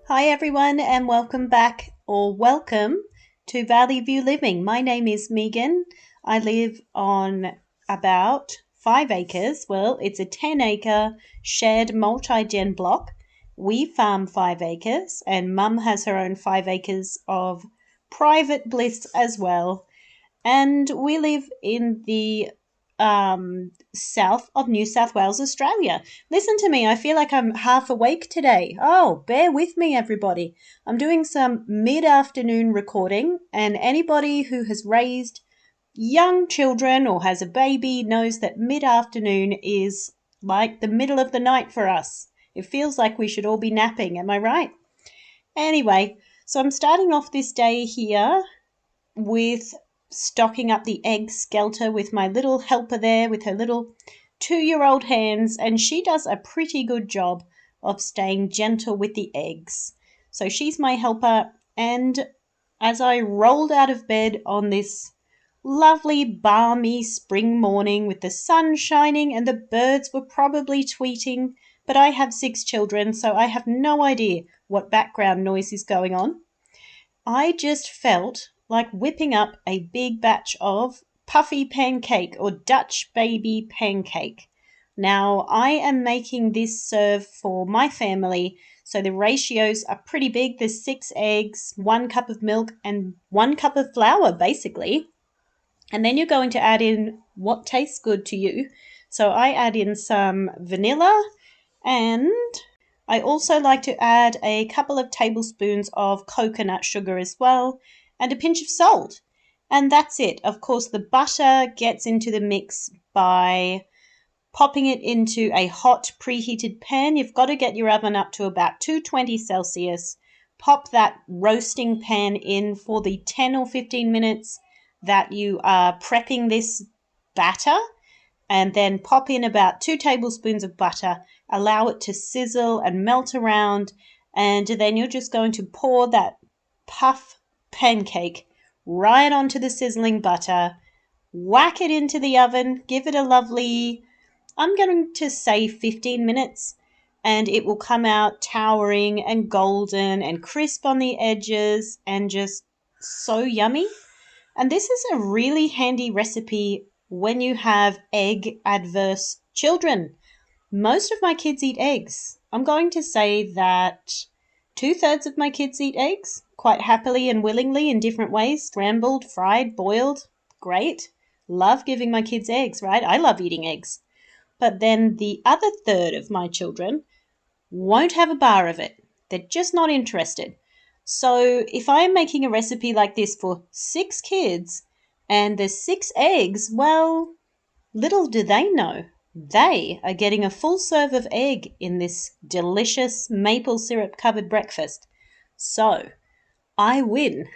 Hi everyone and welcome back or welcome to Valley View Living. My name is Megan. I live on about 5 acres. Well, it's a 10-acre shared multi-gen block. We farm 5 acres and Mum has her own 5 acres of private bliss as well. And we live in the south of New South Wales, Australia. Listen to me, I feel like I'm half awake today. Oh, bear with me, everybody. I'm doing some mid-afternoon recording, and anybody who has raised young children or has a baby knows that mid-afternoon is like the middle of the night for us. It feels like we should all be napping, am I right? Anyway, so I'm starting off this day here with stocking up the egg skelter with my little helper there with her little 2-year-old hands, and she does a pretty good job of staying gentle with the eggs. So she's my helper, and as I rolled out of bed on this lovely balmy spring morning with the sun shining and the birds were probably tweeting, but I have 6 children, so I have no idea what background noise is going on. I just felt like whipping up a big batch of Puffy pancake or Dutch baby pancake. Now, I am making this serve for my family, so the ratios are pretty big. There's 6 eggs, 1 cup of milk, and 1 cup of flour, basically. And then you're going to add in what tastes good to you. So I add in some vanilla, and I also like to add a couple of tablespoons of coconut sugar as well, and a pinch of salt. And that's it. Of course, the butter gets into the mix by popping it into a hot preheated pan. You've got to get your oven up to about 220 Celsius. Pop that roasting pan in for the 10 or 15 minutes that you are prepping this batter, and then pop in about 2 tablespoons of butter. Allow it to sizzle and melt around, and then you're just going to pour that puff pancake right onto the sizzling butter, whack it into the oven, give it a lovely, I'm going to say 15 minutes, and it will come out towering and golden and crisp on the edges and just so yummy. And this is a really handy recipe when you have egg adverse children. Most of my kids eat eggs. I'm going to say that 2/3 of my kids eat eggs quite happily and willingly in different ways. Scrambled, fried, boiled, great. Love giving my kids eggs, right? I love eating eggs. But then the other third of my children won't have a bar of it. They're just not interested. So if I'm making a recipe like this for 6 kids and there's 6 eggs, well, little do they know, they are getting a full serve of egg in this delicious maple syrup covered breakfast. So I win.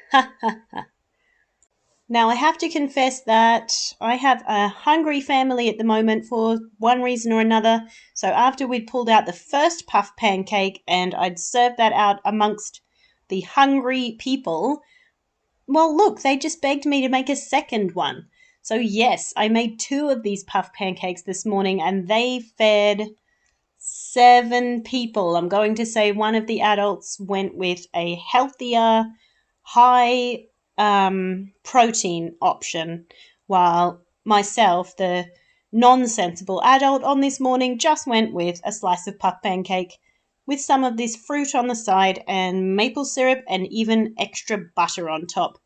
Now, I have to confess that I have a hungry family at the moment for one reason or another. So after we'd pulled out the first puff pancake and I'd served that out amongst the hungry people, well, look, they just begged me to make a second one. So yes, I made 2 of these puff pancakes this morning and they fed 7 people. I'm going to say one of the adults went with a healthier, high protein option, while myself, the non-sensible adult on this morning, just went with a slice of puff pancake with some of this fruit on the side and maple syrup and even extra butter on top.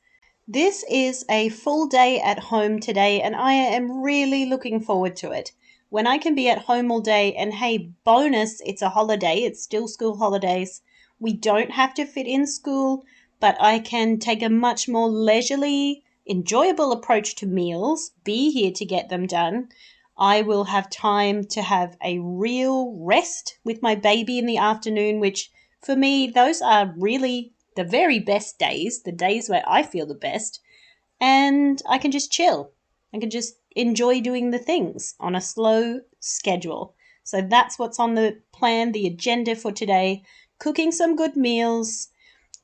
This is a full day at home today and I am really looking forward to it. When I can be at home all day, and hey, bonus, it's a holiday, it's still school holidays. We don't have to fit in school, but I can take a much more leisurely, enjoyable approach to meals, be here to get them done. I will have time to have a real rest with my baby in the afternoon, which for me, those are really the very best days, the days where I feel the best, and I can just chill. I can just enjoy doing the things on a slow schedule. So that's what's on the plan, the agenda for today, cooking some good meals,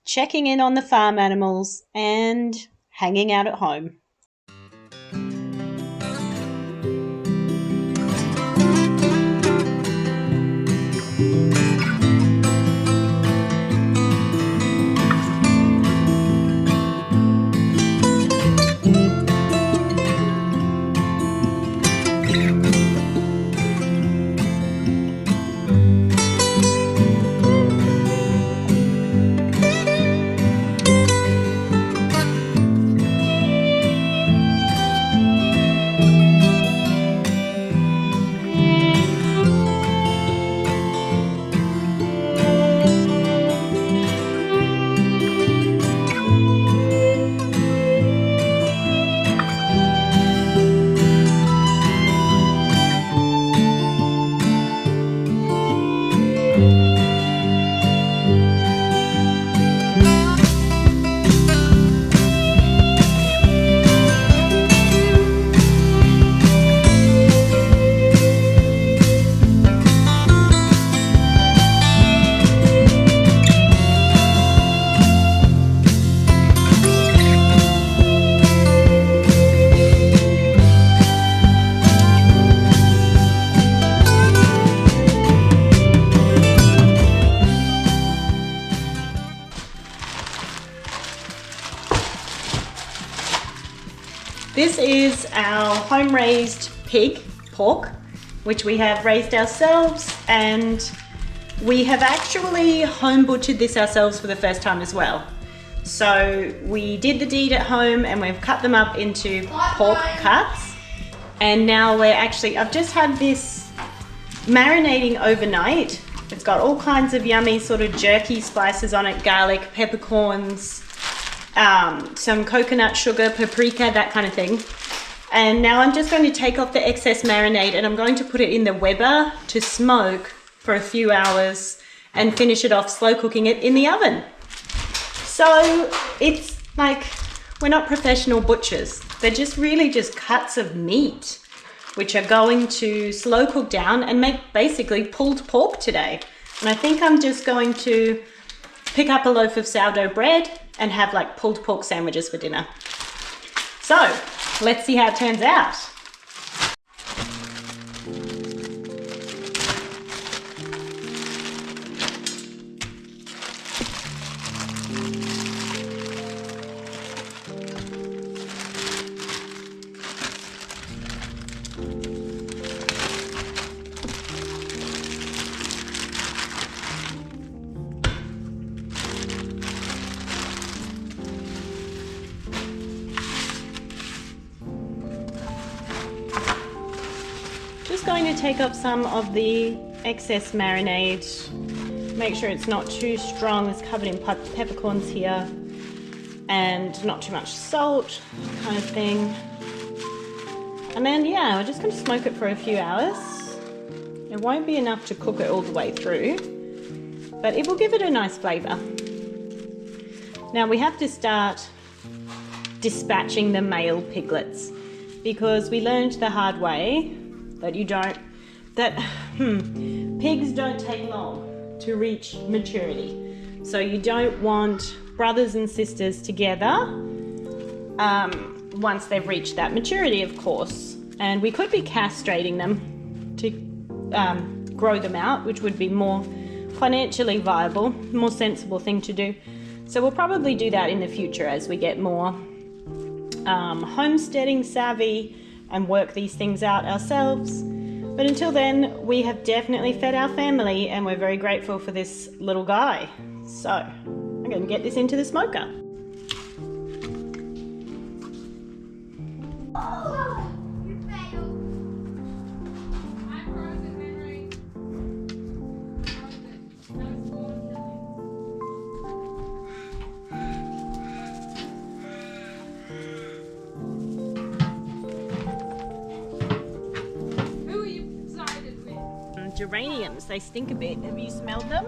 checking in on the farm animals, and hanging out at home. This is our home-raised pig, pork, which we have raised ourselves, and we have actually home butchered this ourselves for the first time as well. So we did the deed at home and we've cut them up into pork cuts, and now I've just had this marinating overnight. It's got all kinds of yummy sort of jerky spices on it, garlic, peppercorns, some coconut sugar, paprika, that kind of thing. And now I'm just going to take off the excess marinade and I'm going to put it in the Weber to smoke for a few hours and finish it off slow cooking it in the oven. So it's like, we're not professional butchers. They're just really just cuts of meat, which are going to slow cook down and make basically pulled pork today. And I think I'm just going to pick up a loaf of sourdough bread and have like pulled pork sandwiches for dinner. So let's see how it turns out. Just going to take off some of the excess marinade, make sure it's not too strong. It's covered in peppercorns here, and not too much salt, kind of thing. And then yeah, we're just going to smoke it for a few hours. It won't be enough to cook it all the way through, but it will give it a nice flavour. Now we have to start dispatching the male piglets, because we learned the hard way that pigs don't take long to reach maturity. So you don't want brothers and sisters together once they've reached that maturity, of course. And we could be castrating them to grow them out, which would be more financially viable, more sensible thing to do. So we'll probably do that in the future as we get more homesteading savvy and work these things out ourselves. But until then, we have definitely fed our family and we're very grateful for this little guy. So I'm going to get this into the smoker. Geraniums, they stink a bit. Have you smelled them?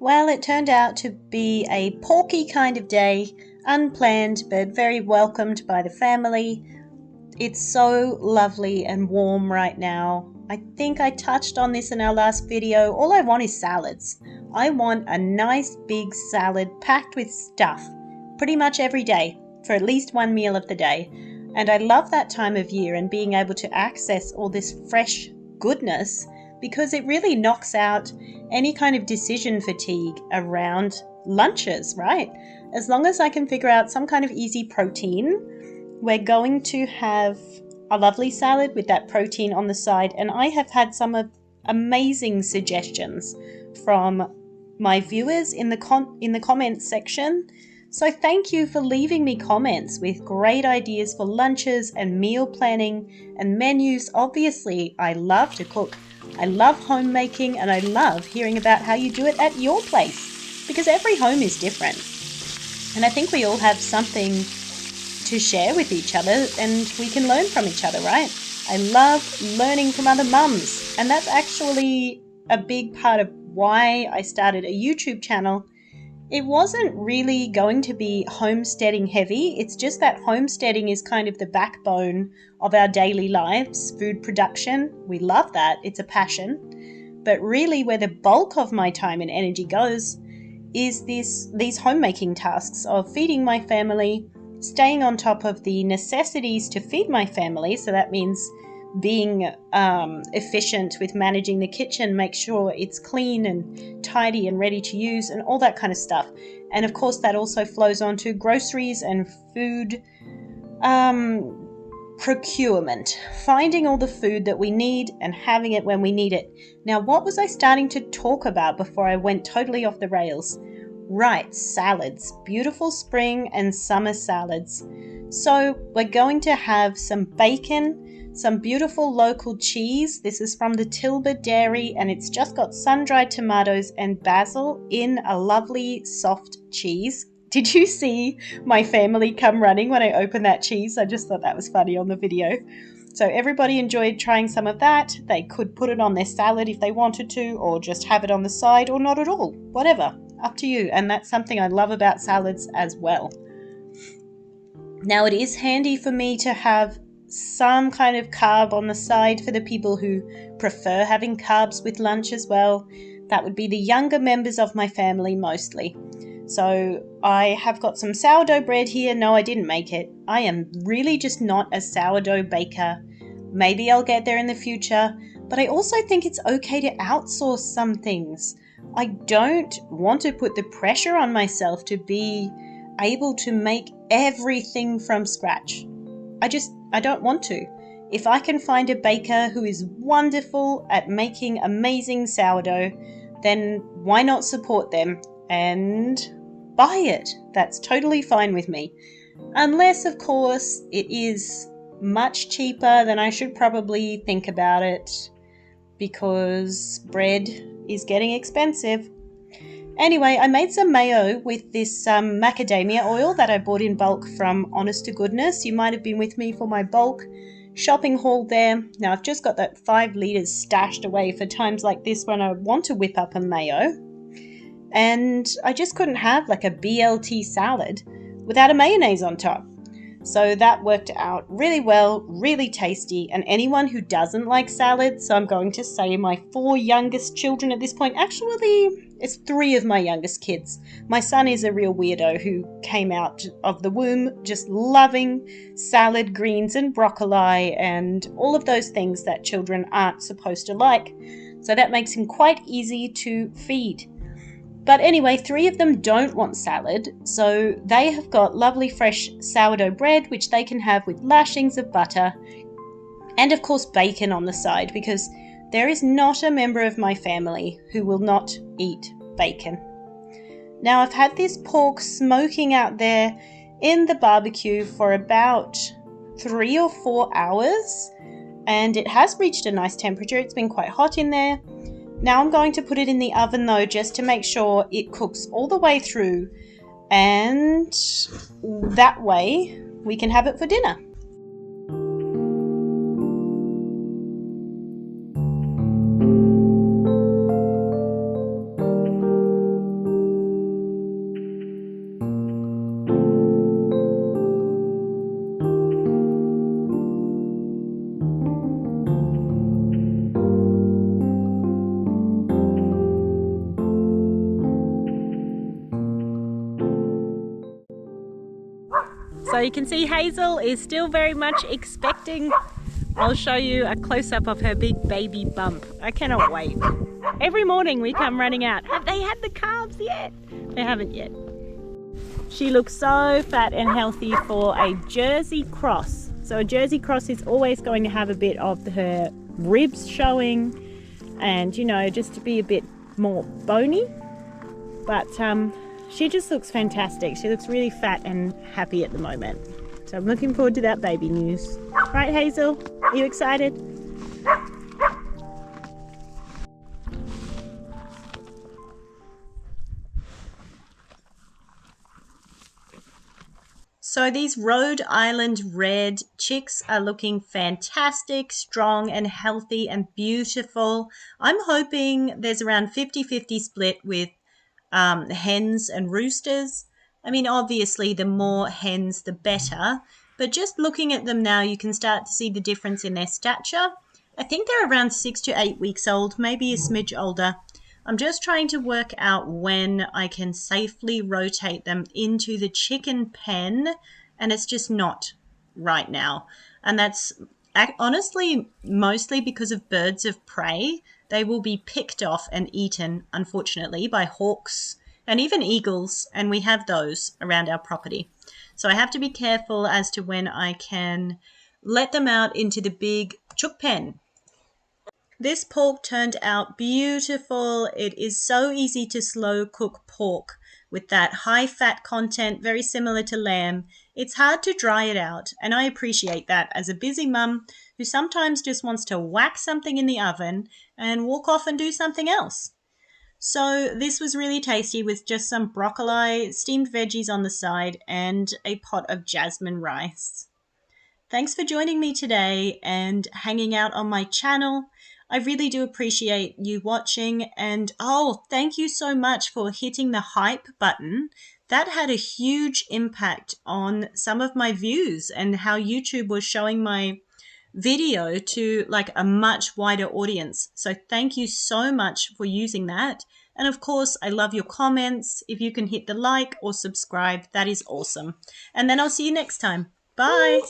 Well, it turned out to be a porky kind of day, unplanned but very welcomed by the family. It's so lovely and warm right now. I think I touched on this in our last video. All I want is salads. I want a nice big salad packed with stuff pretty much every day for at least one meal of the day. And I love that time of year and being able to access all this fresh goodness because it really knocks out any kind of decision fatigue around lunches, right? As long as I can figure out some kind of easy protein, we're going to have a lovely salad with that protein on the side. And I have had some amazing suggestions from my viewers in the comments section. So thank you for leaving me comments with great ideas for lunches and meal planning and menus. Obviously, I love to cook. I love homemaking, and I love hearing about how you do it at your place because every home is different. And I think we all have something to share with each other and we can learn from each other, right? I love learning from other mums, and that's actually a big part of why I started a YouTube channel. It wasn't really going to be homesteading heavy. It's just that homesteading is kind of the backbone of our daily lives, food production. We love that. It's a passion. But really where the bulk of my time and energy goes is these homemaking tasks of feeding my family, staying on top of the necessities to feed my family. So that means being efficient with managing the kitchen, make sure it's clean and tidy and ready to use and all that kind of stuff. And of course that also flows on to groceries and food procurement, finding all the food that we need and having it when we need it. Now, what was I starting to talk about before I went totally off the rails? Right, salads, beautiful spring and summer salads. So we're going to have some bacon, some beautiful local cheese. This is from the Tilburg Dairy and it's just got sun-dried tomatoes and basil in a lovely soft cheese. Did you see my family come running when I opened that cheese? I just thought that was funny on the video. So everybody enjoyed trying some of that. They could put it on their salad if they wanted to, or just have it on the side, or not at all. Whatever, up to you. And that's something I love about salads as well. Now, it is handy for me to have some kind of carb on the side for the people who prefer having carbs with lunch as well. That would be the younger members of my family mostly. So I have got some sourdough bread here. No, I didn't make it. I am really just not a sourdough baker. Maybe I'll get there in the future, but I also think it's okay to outsource some things. I don't want to put the pressure on myself to be able to make everything from scratch. I don't want to. If I can find a baker who is wonderful at making amazing sourdough, then why not support them and buy it? That's totally fine with me. Unless, of course, it is much cheaper, then I should probably think about it because bread is getting expensive. Anyway, I made some mayo with this macadamia oil that I bought in bulk from Honest to Goodness. You might have been with me for my bulk shopping haul there. Now, I've just got that 5 litres stashed away for times like this when I want to whip up a mayo. And I just couldn't have like a BLT salad without a mayonnaise on top. So that worked out really well, really tasty. And anyone who doesn't like salad, so I'm going to say my 4 youngest children at this point, actually it's 3 of my youngest kids. My son is a real weirdo who came out of the womb just loving salad, greens and broccoli and all of those things that children aren't supposed to like. So that makes him quite easy to feed. But anyway, 3 of them don't want salad, so they have got lovely fresh sourdough bread, which they can have with lashings of butter, and of course bacon on the side, because there is not a member of my family who will not eat bacon. Now, I've had this pork smoking out there in the barbecue for about 3 or 4 hours, and it has reached a nice temperature. It's been quite hot in there. Now I'm going to put it in the oven though, just to make sure it cooks all the way through, and that way we can have it for dinner. So you can see Hazel is still very much expecting. I'll show you a close-up of her big baby bump. I cannot wait. Every morning we come running out. Have they had the calves yet? They haven't yet. She looks so fat and healthy for a Jersey cross. So a Jersey cross is always going to have a bit of her ribs showing and, you know, just to be a bit more bony. But she just looks fantastic. She looks really fat and happy at the moment. So I'm looking forward to that baby news. Right, Hazel? Are you excited? So these Rhode Island red chicks are looking fantastic, strong and healthy and beautiful. I'm hoping there's around 50-50 split with hens and roosters. I mean, obviously the more hens the better, but just looking at them now you can start to see the difference in their stature. I think they're around 6 to 8 weeks old, maybe a smidge older. I'm just trying to work out when I can safely rotate them into the chicken pen, and it's just not right now. And that's honestly mostly because of birds of prey. They will be picked off and eaten, unfortunately, by hawks and even eagles, and we have those around our property. So I have to be careful as to when I can let them out into the big chook pen. This pork turned out beautiful. It is so easy to slow cook pork with that high fat content, very similar to lamb. It's hard to dry it out, and I appreciate that as a busy mum who sometimes just wants to whack something in the oven and walk off and do something else. So this was really tasty with just some broccoli, steamed veggies on the side, and a pot of jasmine rice. Thanks for joining me today and hanging out on my channel. I really do appreciate you watching, and thank you so much for hitting the hype button. That had a huge impact on some of my views and how YouTube was showing my video to like a much wider audience. So thank you so much for using that. And of course, I love your comments. If you can hit the like or subscribe, that is awesome. And then I'll see you next time. Bye.